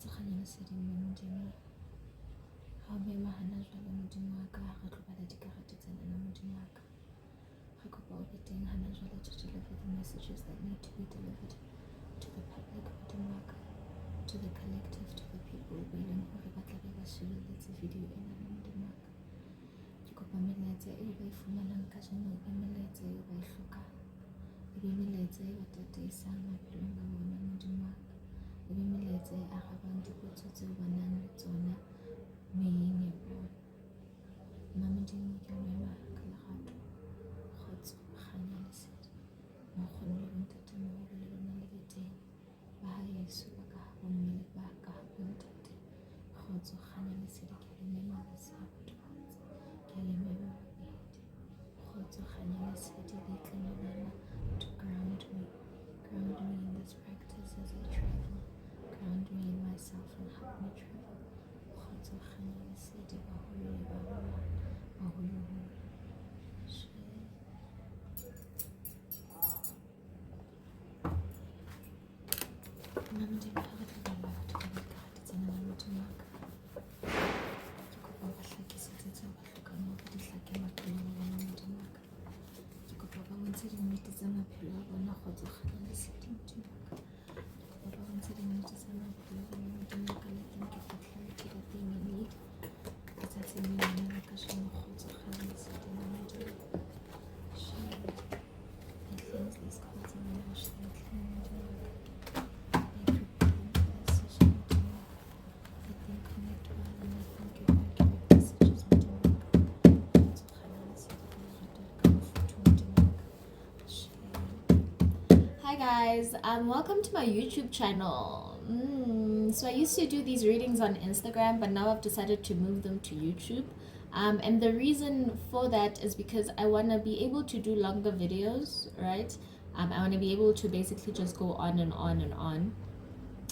kgotsokganya leseding mo Modimo. Ga o mema hana jwale Modimo wa ka, re tlo bala dikarete tsena na Modimo wa ka. Re kopa o be teng hana jwale to deliver the messages that need to be delivered to the public Modimo wa ka, to the collective, to the people be leng hore ba tla be ba shebelletse video ena na Modimo wa ka. Ke kopa melaetsa eo ba e fumanang ka jeno e melaetsa eo ba e hlokang, e be melaetsa eo ba tataisang maphelong a bona Modimo wa ka, e be melaetsa e arabang dipotso tseo ba nang le tsona meyeng ya bona. Nna Modimo ke o mema ka lerato, kgotso, kganya lesedi, nkgono le bontatemoholo le lona le be teng, ba ha Yesu ba ka habo mme le ba ka habo ntate. Kgotso, kganya lesedi, ke a le mema base ya batho bantsi, ke a le mema babedi. Kgotso, kganya lesedi, le tle monana to ground me in this practice as I travel, ground me in myself and help me travel. Kgotso, kganya lesedi, baholo le baholwane, baholoholo. Nna Modimo ha re tla bala batho ka dikarete tsena na Modimo wa ka, ke kopa o ba hlakisetse tseo ba hlokang hore di hlake maphelo a bona Modimo wa ka. Ke kopa ba bontshe dinnete tsa maphelo a bona. Kgotso, kganya lesedi Modimo wa ka. Ke kopa ba bontshe dinnete tsa maphelo a bona Modimo wa ka. Let them get the clarity that they may need letsatsing lena la kajeno. Kgotso, kganya lesedi na Modimo wa ka. I cleanse these cards and I wash them clean Modimo wa ka. Hi guys, welcome to my YouTube channel. So I used to do these readings on Instagram, but now I've decided to move them to YouTube. And the reason for that is because I want to be able to do longer videos, right? I want to be able to basically just go on and on and on.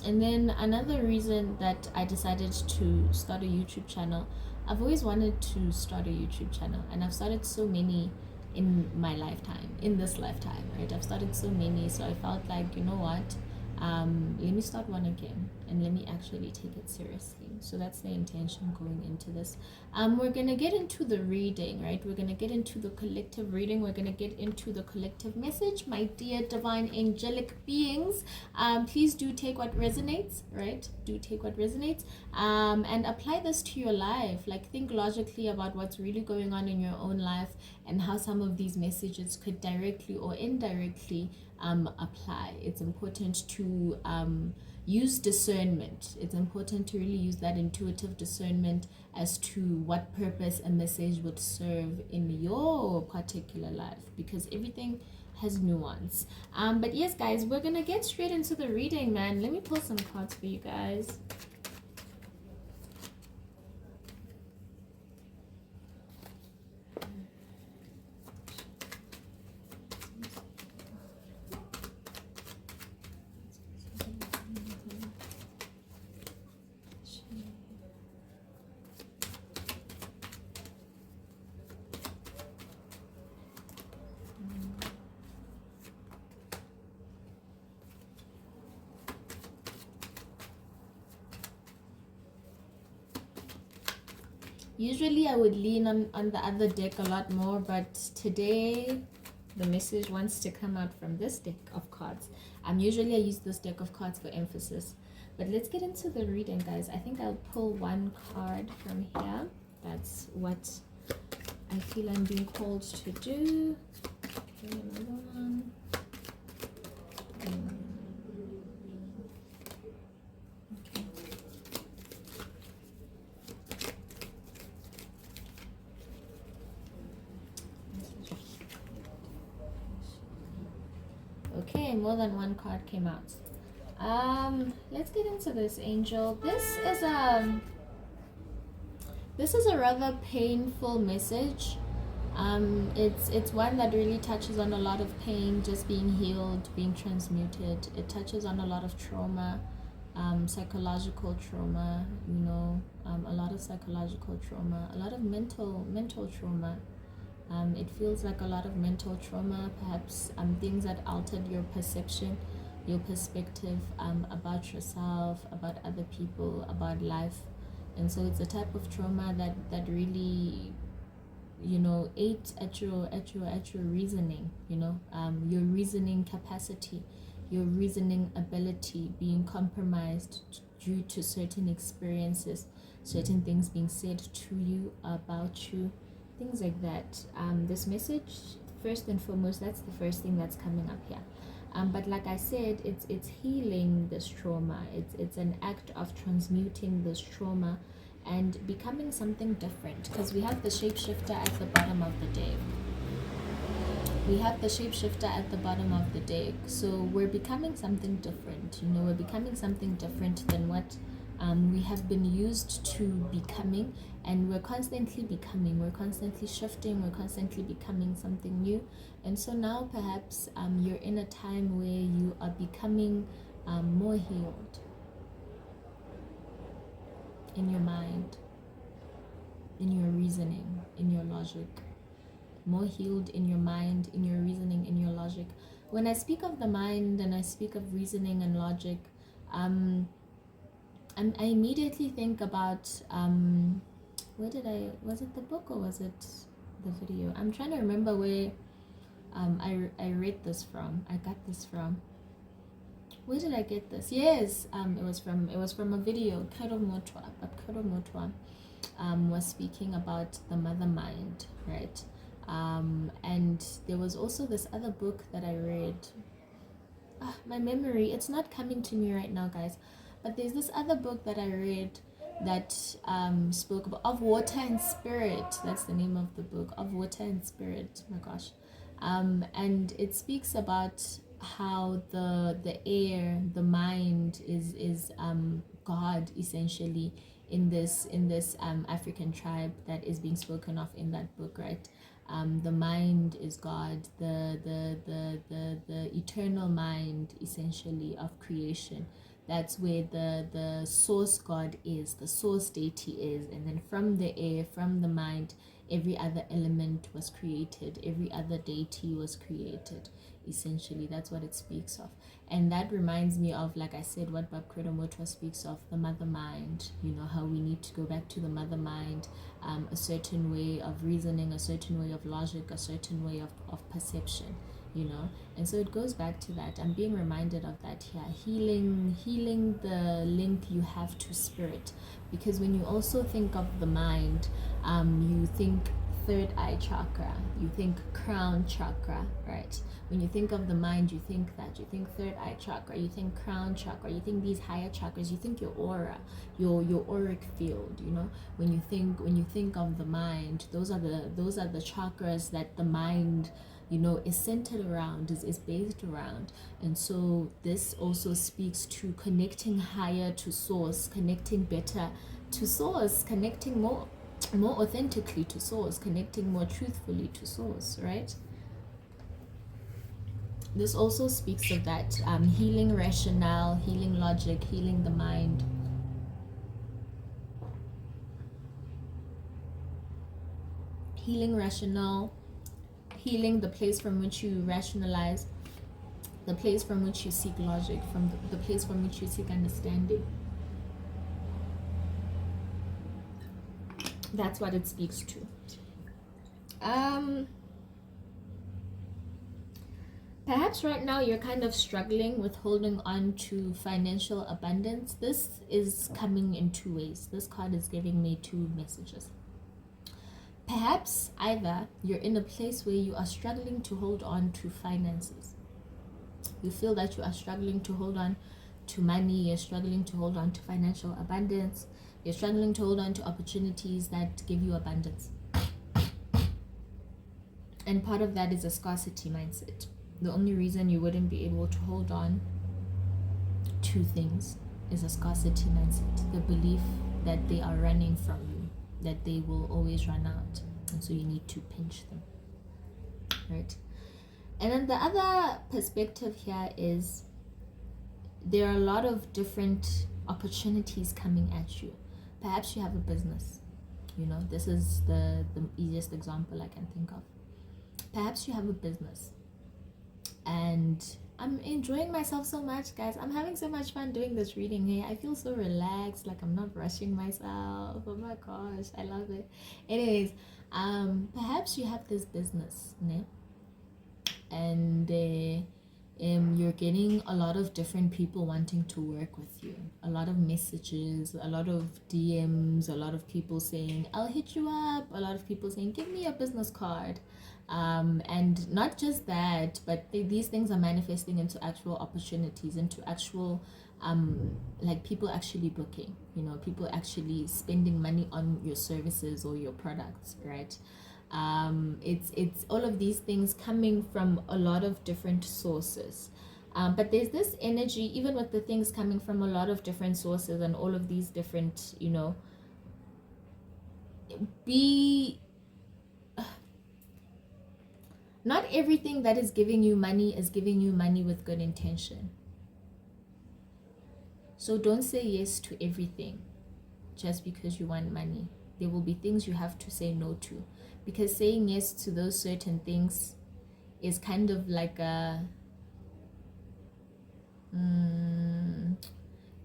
And then another reason that I decided to start a YouTube channel, I've always wanted to start a YouTube channel, and I've started so many in my lifetime, in this lifetime, right? I've started so many, so I felt like, you know what, let me start one again and let me actually take it seriously. So that's the intention going into this. We're gonna get into the reading, right? We're gonna get into the collective reading. We're gonna get into the collective message. My dear divine angelic beings, please do take what resonates, right? Do take what resonates, and apply this to your life. Like, think logically about what's really going on in your own life and how some of these messages could directly or indirectly apply. It's important to use discernment. It's important to really use that intuitive discernment as to what purpose a message would serve in your particular life, because everything has nuance. But yes guys, we're gonna get straight into the reading, man. Let me pull some cards for you guys. Usually I would lean on the other deck a lot more, but today the message wants to come out from this deck of cards. Usually I use this deck of cards for emphasis, but let's get into the reading, guys. I think I'll pull one card from here. That's what I feel I'm being called to do. Okay, another one. Okay, more than one card came out. Let's get into this, angel. This is a rather painful message. It's one that really touches on a lot of pain just being healed, being transmuted. It touches on a lot of trauma, psychological trauma, you know, a lot of psychological trauma, a lot of mental trauma. It feels like a lot of mental trauma, perhaps things that altered your perception your perspective about yourself, about other people, about life. And so it's a type of trauma that really, ate at your reasoning, your reasoning capacity, your reasoning ability being compromised due to certain experiences, certain things being said to you, about you, things like that. This message, first and foremost, that's the first thing that's coming up here. But like I said, it's healing this trauma. It's an act of transmuting this trauma and becoming something different, because we have the shapeshifter at the bottom of the deck. We have the shapeshifter at the bottom of the deck. So we're becoming something different. We're becoming something different than what we have been used to becoming, and we're constantly becoming, we're constantly shifting, we're constantly becoming something new. And so now perhaps you're in a time where you are becoming more healed in your mind, in your reasoning, in your logic. More healed in your mind, in your reasoning, in your logic. When I speak of the mind and I speak of reasoning and logic, I immediately think about was it the book or was it the video? I'm trying to remember where I read this from. I got this from. Where did I get this? Yes, it was from a video. Kero Motwa, but Kero Motwa was speaking about the mother mind, right? And there was also this other book that I read. My memory, it's not coming to me right now, guys. But there's this other book that I read that spoke about Of Water and Spirit. That's the name of the book, Of Water and Spirit. Oh my gosh. And it speaks about how the air, the mind is God, essentially, in this African tribe that is being spoken of in that book, right? The mind is God, the eternal mind, essentially, of creation. That's where the source God is, the source deity is. And then from the air, from the mind, every other element was created, every other deity was created. Essentially, that's what it speaks of. And that reminds me of, like I said, what Bab Credo Motwa speaks of, the mother mind. How we need to go back to the mother mind, a certain way of reasoning, a certain way of logic, a certain way of perception. And so it goes back to that. I'm being reminded of that here. Healing the link you have to spirit. Because when you also think of the mind, you think third eye chakra, you think crown chakra, right? When you think of the mind, you think that. You think third eye chakra, you think crown chakra, you think these higher chakras, you think your aura, your auric field. When you think of the mind, those are the chakras that the mind is centered around, is based around. And so this also speaks to connecting higher to source, connecting better to source, connecting more authentically to source, connecting more truthfully to source, right? This also speaks of that, healing rationale, healing logic, healing the mind. Healing rationale, healing the place from which you rationalize, the place from which you seek logic, from the place from which you seek understanding. That's what it speaks to. Perhaps right now you're kind of struggling with holding on to financial abundance. This is coming in two ways. This card is giving me two messages. Perhaps either you're in a place where you are struggling to hold on to finances. You feel that you are struggling to hold on to money. You're struggling to hold on to financial abundance. You're struggling to hold on to opportunities that give you abundance. And part of that is a scarcity mindset. The only reason you wouldn't be able to hold on to things is a scarcity mindset. The belief that they are running from you, that they will always run out. And so you need to pinch them, right? And then the other perspective here is there are a lot of different opportunities coming at you. Perhaps you have a business. This is the easiest example I can think of. Perhaps you have a business and I'm enjoying myself so much, guys. I'm having so much fun doing this reading here. I feel so relaxed, like I'm not rushing myself. Oh my gosh, I love it. Anyways, perhaps you have this business, né? And you're getting a lot of different people wanting to work with you, a lot of messages, a lot of DMs, a lot of people saying I'll hit you up, a lot of people saying give me your business card, and not just that, but these things are manifesting into actual opportunities, into actual like people actually booking, people actually spending money on your services or your products, right? It's all of these things coming from a lot of different sources, but there's this energy even with the things coming from a lot of different sources and all of these different, be not everything that is giving you money is giving you money with good intention. So don't say yes to everything just because you want money. There will be things you have to say no to, because saying yes to those certain things is kind of like a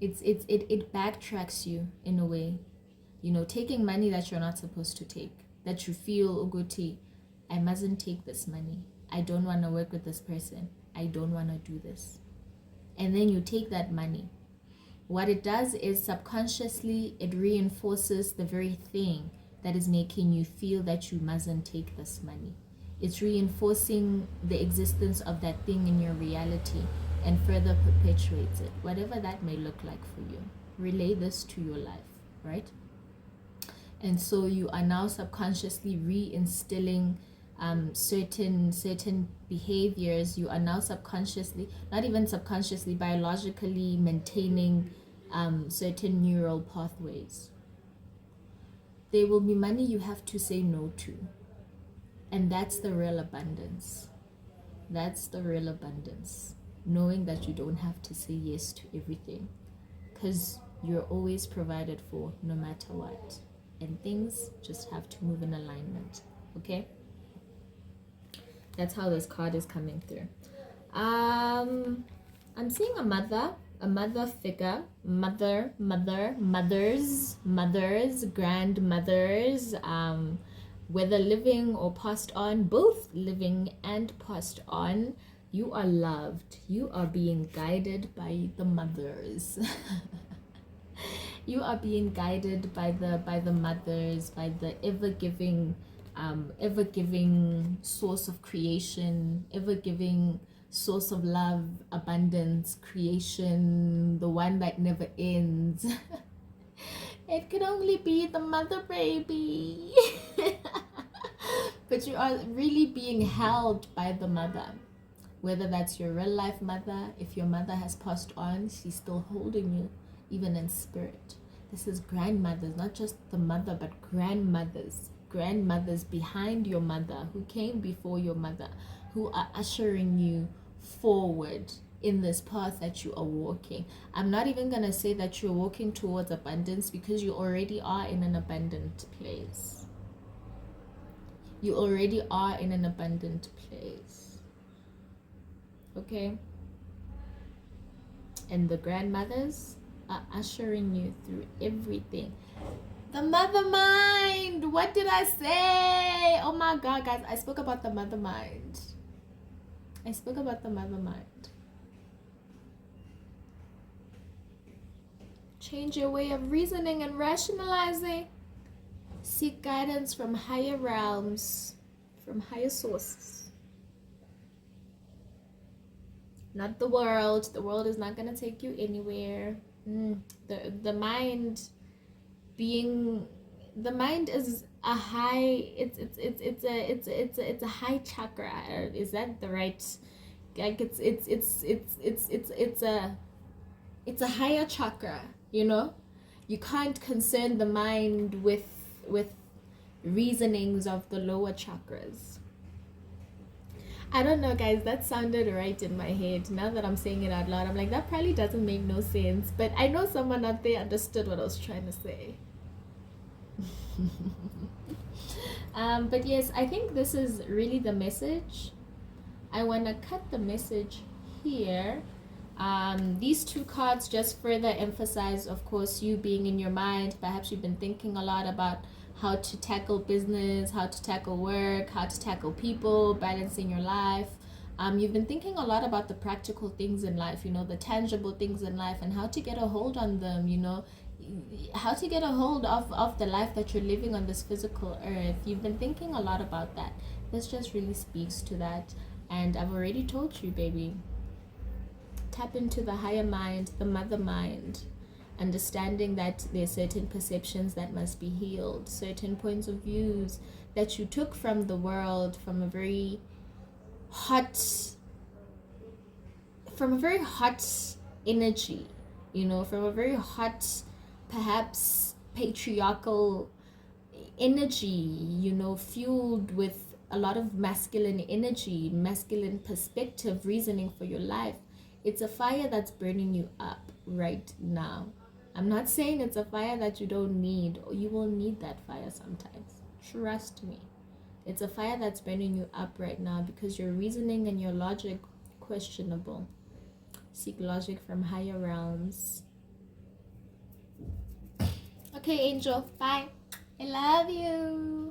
it backtracks you in a way, taking money that you're not supposed to take, that you feel Uguti, I mustn't take this money, I don't want to work with this person, I don't want to do this, and then you take that money. What it does is subconsciously it reinforces the very thing that is making you feel that you mustn't take this money. It's reinforcing the existence of that thing in your reality and further perpetuates it, whatever that may look like for you. Relay this to your life, right? And so you are now subconsciously reinstilling certain behaviors. You are now subconsciously, not even subconsciously, biologically maintaining certain neural pathways. There will be money you have to say no to, and that's the real abundance. That's the real abundance, knowing that you don't have to say yes to everything, because you're always provided for no matter what, and things just have to move in alignment. Okay, that's how this card is coming through. I'm seeing a mother figure, mothers, grandmothers, whether living or passed on, both living and passed on. You are loved. You are being guided by the mothers. You are being guided by the mothers, by the ever-giving source of creation, ever-giving source of love, abundance, creation, the one that never ends. It could only be the mother, baby. But you are really being held by the mother, whether that's your real life mother. If your mother has passed on, she's still holding you, even in spirit. This is grandmothers, not just the mother, but grandmothers behind your mother, who came before your mother, who are ushering you forward in this path that you are walking. I'm not even going to say that you're walking towards abundance, because you already are in an abundant place. You already are in an abundant place. Okay? And the grandmothers are ushering you through everything. The mother mind. What did I say? Oh my God, guys. I spoke about the mother mind. Change your way of reasoning and rationalizing. Seek guidance from higher realms, from higher sources. Not the world. The world is not going to take you anywhere. The mind is a high, it's a high chakra. Is that the right, like it's a higher chakra, you can't concern the mind with reasonings of the lower chakras. I don't know, guys, that sounded right in my head. Now that I'm saying it out loud, I'm like, that probably doesn't make no sense, but I know someone out there understood what I was trying to say. But yes, I think this is really the message. I want to cut the message here. These two cards just further emphasize, of course, you being in your mind. Perhaps you've been thinking a lot about how to tackle business, how to tackle work, how to tackle people, balancing your life. You've been thinking a lot about the practical things in life, the tangible things in life, and how to get a hold on them, how to get a hold of the life that you're living on this physical earth. You've been thinking a lot about that. This just really speaks to that. And I've already told you, baby, tap into the higher mind, the mother mind, understanding that there are certain perceptions that must be healed, certain points of views that you took from the world from a very hot energy, from a very hot, perhaps patriarchal energy, fueled with a lot of masculine energy, masculine perspective, reasoning for your life. It's a fire that's burning you up right now. I'm not saying it's a fire that you don't need, or you will need that fire sometimes. Trust me. It's a fire that's burning you up right now because your reasoning and your logic questionable. Seek logic from higher realms. Okay, Angel. Bye. I love you.